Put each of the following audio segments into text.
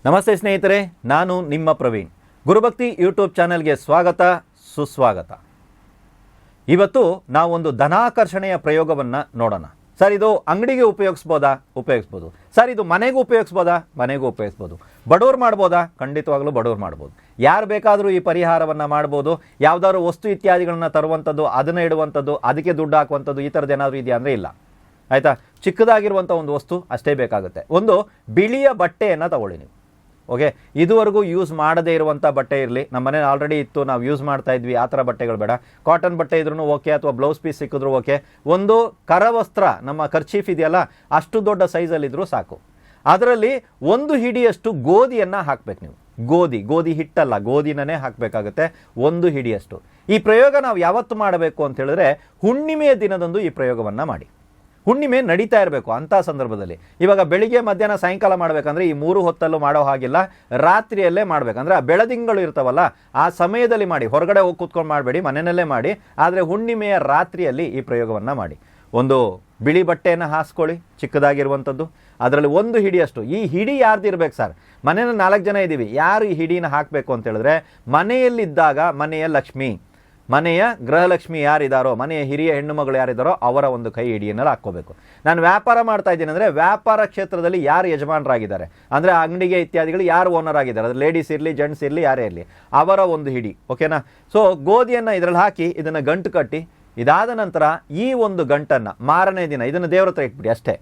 ನಮಸ್ತೆ ಸ್ನೇಹಿತರೆ, ನಾನು ನಿಮ್ಮ ಪ್ರವೀಣ್. ಗುರುಭಕ್ತಿ ಯೂಟ್ಯೂಬ್ ಚಾನೆಲ್ಗೆ ಸ್ವಾಗತ, ಸುಸ್ವಾಗತ. ಇವತ್ತು ನಾವೊಂದು ಧನಾಕರ್ಷಣೆಯ ಪ್ರಯೋಗವನ್ನು ನೋಡೋಣ. ಸರ್, ಇದು ಅಂಗಡಿಗೆ ಉಪಯೋಗಿಸ್ಬೋದಾ? ಉಪಯೋಗಿಸ್ಬೋದು. ಸರ್, ಇದು ಮನೆಗೂ ಉಪಯೋಗಿಸ್ಬೋದಾ? ಮನೆಗೂ ಉಪಯೋಗಿಸ್ಬೋದು. ಬಡವ್ರು ಮಾಡ್ಬೋದಾ? ಖಂಡಿತವಾಗ್ಲೂ ಬಡವ್ರು ಮಾಡ್ಬೋದು. ಯಾರು ಬೇಕಾದರೂ ಈ ಪರಿಹಾರವನ್ನು ಮಾಡ್ಬೋದು. ಯಾವುದಾದ್ರು ವಸ್ತು ಇತ್ಯಾದಿಗಳನ್ನ ತರುವಂಥದ್ದು, ಅದನ್ನು ಇಡುವಂಥದ್ದು, ಅದಕ್ಕೆ ದುಡ್ಡು ಹಾಕುವಂಥದ್ದು, ಈ ಥರದ್ದು ಏನಾದರೂ ಇದೆಯಾ ಅಂದರೆ ಇಲ್ಲ. ಆಯಿತಾ? ಚಿಕ್ಕದಾಗಿರುವಂಥ ಒಂದು ವಸ್ತು ಅಷ್ಟೇ ಬೇಕಾಗುತ್ತೆ. ಒಂದು ಬಿಳಿಯ ಬಟ್ಟೆಯನ್ನು ತಗೊಳ್ಳಿ ನೀವು. ಓಕೆ, ಇದುವರೆಗೂ ಯೂಸ್ ಮಾಡದೇ ಇರುವಂಥ ಬಟ್ಟೆ ಇರಲಿ. ನಮ್ಮ ಮನೇಲಿ ಆಲ್ರೆಡಿ ಇತ್ತು, ನಾವು ಯೂಸ್ ಮಾಡ್ತಾ ಇದ್ವಿ, ಆ ಥರ ಬಟ್ಟೆಗಳು ಬೇಡ. ಕಾಟನ್ ಬಟ್ಟೆ ಇದ್ರೂ ಓಕೆ, ಅಥವಾ ಬ್ಲೌಸ್ ಪೀಸ್ ಸಿಕ್ಕಿದ್ರು ಓಕೆ. ಒಂದು ಕರವಸ್ತ್ರ, ನಮ್ಮ ಕರ್ಚೀಫ್ ಇದೆಯಲ್ಲ, ಅಷ್ಟು ದೊಡ್ಡ ಸೈಜಲ್ಲಿದ್ದರೂ ಸಾಕು. ಅದರಲ್ಲಿ ಒಂದು ಹಿಡಿಯಷ್ಟು ಗೋಧಿಯನ್ನು ಹಾಕಬೇಕು ನೀವು. ಗೋಧಿ ಹಿಟ್ಟಲ್ಲ, ಗೋಧಿನೇ ಹಾಕಬೇಕಾಗುತ್ತೆ, ಒಂದು ಹಿಡಿಯಷ್ಟು. ಈ ಪ್ರಯೋಗ ನಾವು ಯಾವತ್ತು ಮಾಡಬೇಕು ಅಂತ ಹೇಳಿದ್ರೆ, ಹುಣ್ಣಿಮೆಯ ದಿನದಂದು ಈ ಪ್ರಯೋಗವನ್ನು ಮಾಡಿ. ಹುಣ್ಣಿಮೆ ನಡೀತಾ ಇರಬೇಕು ಅಂಥ ಸಂದರ್ಭದಲ್ಲಿ. ಇವಾಗ ಬೆಳಿಗ್ಗೆ, ಮಧ್ಯಾಹ್ನ, ಸಾಯಂಕಾಲ ಮಾಡಬೇಕಂದ್ರೆ ಈ 3 ಹೊತ್ತಲ್ಲೂ ಮಾಡೋ ಹಾಗಿಲ್ಲ, ರಾತ್ರಿಯಲ್ಲೇ ಮಾಡಬೇಕಂದ್ರೆ ಆ ಬೆಳದಿಂಗಳು ಇರ್ತಾವಲ್ಲ, ಆ ಸಮಯದಲ್ಲಿ ಮಾಡಿ. ಹೊರಗಡೆ ಹೋಗಿ ಕೂತ್ಕೊಂಡು ಮಾಡಬೇಡಿ, ಮನೆಯಲ್ಲೇ ಮಾಡಿ. ಆದರೆ ಹುಣ್ಣಿಮೆಯ ರಾತ್ರಿಯಲ್ಲಿ ಈ ಪ್ರಯೋಗವನ್ನು ಮಾಡಿ. ಒಂದು ಬಿಳಿ ಬಟ್ಟೆಯನ್ನು ಹಾಸ್ಕೊಳ್ಳಿ, ಚಿಕ್ಕದಾಗಿರುವಂಥದ್ದು. ಅದರಲ್ಲಿ ಒಂದು ಹಿಡಿಯಷ್ಟು. ಈ ಹಿಡಿ ಯಾರ್ದಿರ್ಬೇಕು ಸರ್? ಮನೆಯಲ್ಲಿ 4 ಜನ ಇದ್ದೀವಿ, ಯಾರು ಈ ಹಿಡಿನ ಹಾಕಬೇಕು ಅಂತ ಹೇಳಿದ್ರೆ, ಮನೆಯಲ್ಲಿದ್ದಾಗ ಮನೆಯ ಲಕ್ಷ್ಮಿ, ಮನೆಯ ಗೃಹಲಕ್ಷ್ಮಿ ಯಾರಿದ್ದಾರೋ, ಮನೆಯ ಹಿರಿಯ ಹೆಣ್ಣು ಮಗಳು ಯಾರಿದ್ದಾರೋ ಅವರ ಒಂದು ಕೈ ಹಿಡಿಯನ್ನು ಹಾಕ್ಕೋಬೇಕು. ನಾನು ವ್ಯಾಪಾರ ಮಾಡ್ತಾ ಇದ್ದೀನಿ ಅಂದರೆ, ವ್ಯಾಪಾರ ಕ್ಷೇತ್ರದಲ್ಲಿ ಯಾರು ಯಜಮಾನರಾಗಿದ್ದಾರೆ ಅಂದರೆ, ಅಂಗಡಿಗೆ ಇತ್ಯಾದಿಗಳು ಯಾರು ಓನರ್ ಆಗಿದ್ದಾರೆ, ಅದು ಲೇಡೀಸ್ ಇರಲಿ, ಜೆಂಟ್ಸ್ ಇರಲಿ, ಯಾರೇ ಇರಲಿ, ಅವರ ಒಂದು ಹಿಡಿ. ಓಕೆನಾ? ಸೊ ಗೋಧಿಯನ್ನು ಇದರಲ್ಲಿ ಹಾಕಿ ಇದನ್ನು ಗಂಟು ಕಟ್ಟಿ, ಇದಾದ ನಂತರ ಈ ಒಂದು ಗಂಟನ್ನು ಮಾರನೇ ದಿನ ಇದನ್ನು ದೇವ್ರ ಹತ್ರ ಇಟ್ಬಿಡಿ ಅಷ್ಟೇ.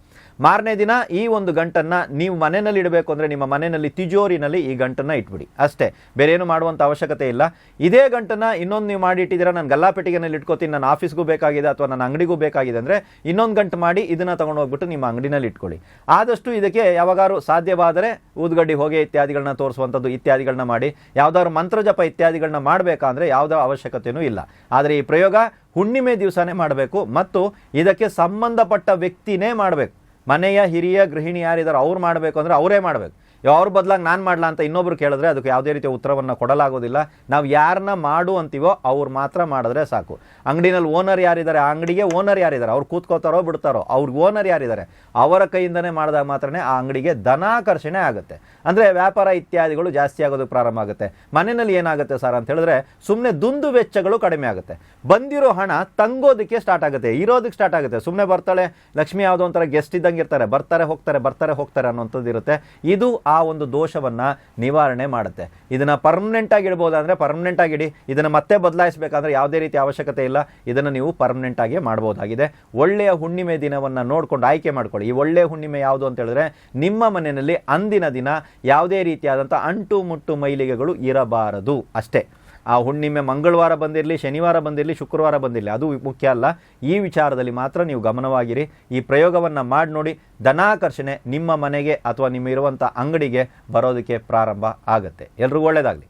ಮಾರನೇ ದಿನ ಈ ಒಂದು ಗಂಟನ್ನು ನೀವು ಮನೆಯಲ್ಲಿ ಇಡಬೇಕು ಅಂದರೆ, ನಿಮ್ಮ ಮನೆಯಲ್ಲಿ ತಿಜೋರಿನಲ್ಲಿ ಈ ಗಂಟನ್ನು ಇಟ್ಬಿಡಿ ಅಷ್ಟೇ. ಬೇರೆ ಏನು ಮಾಡುವಂಥ ಅವಶ್ಯಕತೆ ಇಲ್ಲ. ಇದೇ ಗಂಟನ್ನು ಇನ್ನೊಂದು ನೀವು ಮಾಡಿ ಇಟ್ಟಿದ್ದೀರಾ, ನಾನು ಗಲ್ಲಾಪೆಟ್ಟಿಗೆನಲ್ಲಿ ಇಟ್ಕೋತೀನಿ, ನನ್ನ ಆಫೀಸ್ಗೂ ಬೇಕಾಗಿದೆ ಅಥವಾ ನನ್ನ ಅಂಗಡಿಗೂ ಬೇಕಾಗಿದೆ ಅಂದರೆ, ಇನ್ನೊಂದು ಗಂಟು ಮಾಡಿ ಇದನ್ನು ತೊಗೊಂಡು ಹೋಗ್ಬಿಟ್ಟು ನಿಮ್ಮ ಅಂಗಡಿನಲ್ಲಿ ಇಟ್ಕೊಳ್ಳಿ. ಆದಷ್ಟು ಇದಕ್ಕೆ ಯಾವಾಗಾರು ಸಾಧ್ಯವಾದರೆ ಊದುಗಡ್ಡಿ, ಹೊಗೆ ಇತ್ಯಾದಿಗಳನ್ನ ತೋರಿಸುವಂಥದ್ದು ಇತ್ಯಾದಿಗಳನ್ನ ಮಾಡಿ. ಯಾವುದಾದ್ರು ಮಂತ್ರಜಪ ಇತ್ಯಾದಿಗಳನ್ನ ಮಾಡಬೇಕಂದ್ರೆ ಯಾವುದೋ ಅವಶ್ಯಕತೆಯೂ ಇಲ್ಲ. ಆದರೆ ಈ ಪ್ರಯೋಗ ಹುಣ್ಣಿಮೆ ದಿವಸನೇ ಮಾಡಬೇಕು ಮತ್ತು ಇದಕ್ಕೆ ಸಂಬಂಧಪಟ್ಟ ವ್ಯಕ್ತಿನೇ ಮಾಡಬೇಕು. ಮನೆಯ ಹಿರಿಯ ಗೃಹಿಣಿ ಯಾರಿದ್ದಾರೆ ಅವ್ರು ಮಾಡಬೇಕು ಅಂದರೆ ಅವರೇ ಮಾಡಬೇಕು. ಅವ್ರ ಬದಲಾಗಿ ನಾನು ಮಾಡಲ ಅಂತ ಇನ್ನೊಬ್ರು ಕೇಳಿದ್ರೆ ಅದಕ್ಕೆ ಯಾವುದೇ ರೀತಿಯ ಉತ್ತರವನ್ನು ಕೊಡಲಾಗೋದಿಲ್ಲ. ನಾವು ಯಾರನ್ನ ಮಾಡು ಅಂತೀವೋ ಅವ್ರು ಮಾತ್ರ ಮಾಡಿದ್ರೆ ಸಾಕು. ಅಂಗಡಿನಲ್ಲಿ ಓನರ್ ಯಾರಿದ್ದಾರೆ, ಆ ಅಂಗಡಿಗೆ ಓನರ್ ಯಾರಿದ್ದಾರೆ, ಅವ್ರು ಕೂತ್ಕೋತಾರೋ ಬಿಡ್ತಾರೋ, ಅವ್ರಿಗೆ ಓನರ್ ಯಾರಿದ್ದಾರೆ ಅವರ ಕೈಯಿಂದನೇ ಮಾಡಿದಾಗ ಮಾತ್ರನೇ ಆ ಅಂಗಡಿಗೆ ಧನಾಕರ್ಷಣೆ ಆಗುತ್ತೆ. ಅಂದರೆ ವ್ಯಾಪಾರ ಇತ್ಯಾದಿಗಳು ಜಾಸ್ತಿ ಆಗೋದಕ್ಕೆ ಪ್ರಾರಂಭ ಆಗುತ್ತೆ. ಮನೆಯಲ್ಲಿ ಏನಾಗುತ್ತೆ ಸರ್ ಅಂತ ಹೇಳಿದ್ರೆ, ಸುಮ್ಮನೆ ದುಂದು ವೆಚ್ಚಗಳು ಕಡಿಮೆ ಆಗುತ್ತೆ. ಬಂದಿರೋ ಹಣ ತಂಗೋದಕ್ಕೆ ಸ್ಟಾರ್ಟ್ ಆಗುತ್ತೆ, ಇರೋದಕ್ಕೆ ಸ್ಟಾರ್ಟ್ ಆಗುತ್ತೆ. ಸುಮ್ಮನೆ ಬರ್ತಾಳೆ ಲಕ್ಷ್ಮಿ, ಯಾವುದೋ ಒಂಥರ ಗೆಸ್ಟ್ ಇದ್ದಂಗೆ ಇರ್ತಾರೆ, ಬರ್ತಾರೆ ಹೋಗ್ತಾರೆ ಅನ್ನೋಂಥದ್ದು ಇರುತ್ತೆ. ಇದು ಆ ಒಂದು ದೋಷವನ್ನು ನಿವಾರಣೆ ಮಾಡುತ್ತೆ. ಇದನ್ನು ಪರ್ಮನೆಂಟ್ ಆಗಿ ಇಡ್ಬೋದು ಅಂದರೆ ಪರ್ಮನೆಂಟ್ ಆಗಿ ಇಡಿ. ಇದನ್ನು ಮತ್ತೆ ಬದಲಾಯಿಸಬೇಕಾದ್ರೆ ಯಾವುದೇ ರೀತಿ ಅವಶ್ಯಕತೆ ಇಲ್ಲ. ಇದನ್ನು ನೀವು ಪರ್ಮನೆಂಟ್ ಆಗಿ ಮಾಡಬಹುದಾಗಿದೆ. ಒಳ್ಳೆಯ ಹುಣ್ಣಿಮೆ ದಿನವನ್ನು ನೋಡ್ಕೊಂಡು ಆಯ್ಕೆ ಮಾಡ್ಕೊಳ್ಳಿ. ಈ ಒಳ್ಳೆಯ ಹುಣ್ಣಿಮೆ ಯಾವುದು ಅಂತ ಹೇಳಿದ್ರೆ, ನಿಮ್ಮ ಮನೆಯಲ್ಲಿ ಅಂದಿನ ದಿನ ಯಾವುದೇ ರೀತಿಯಾದಂಥ ಅಂಟು ಮುಟ್ಟು ಮೈಲಿಗೆಗಳು ಇರಬಾರದು ಅಷ್ಟೇ. ಆ ಹುಣ್ಣಿಮೆ ಮಂಗಳವಾರ ಬಂದಿರಲಿ, ಶನಿವಾರ ಬಂದಿರಲಿ, ಶುಕ್ರವಾರ ಬಂದಿರಲಿ, ಅದು ಮುಖ್ಯ ಅಲ್ಲ. ಈ ವಿಚಾರದಲ್ಲಿ ಮಾತ್ರ ನೀವು ಗಮನವಾಗಿರಿ. ಈ ಪ್ರಯೋಗವನ್ನು ಮಾಡಿ ನೋಡಿ. ಧನಾಕರ್ಷಣೆ ನಿಮ್ಮ ಮನೆಗೆ ಅಥವಾ ನಿಮ್ಮ ಇರುವಂಥ ಅಂಗಡಿಗೆ ಬರೋದಕ್ಕೆ ಪ್ರಾರಂಭ ಆಗುತ್ತೆ. ಎಲ್ರಿಗೂ ಒಳ್ಳೆಯದಾಗಲಿ.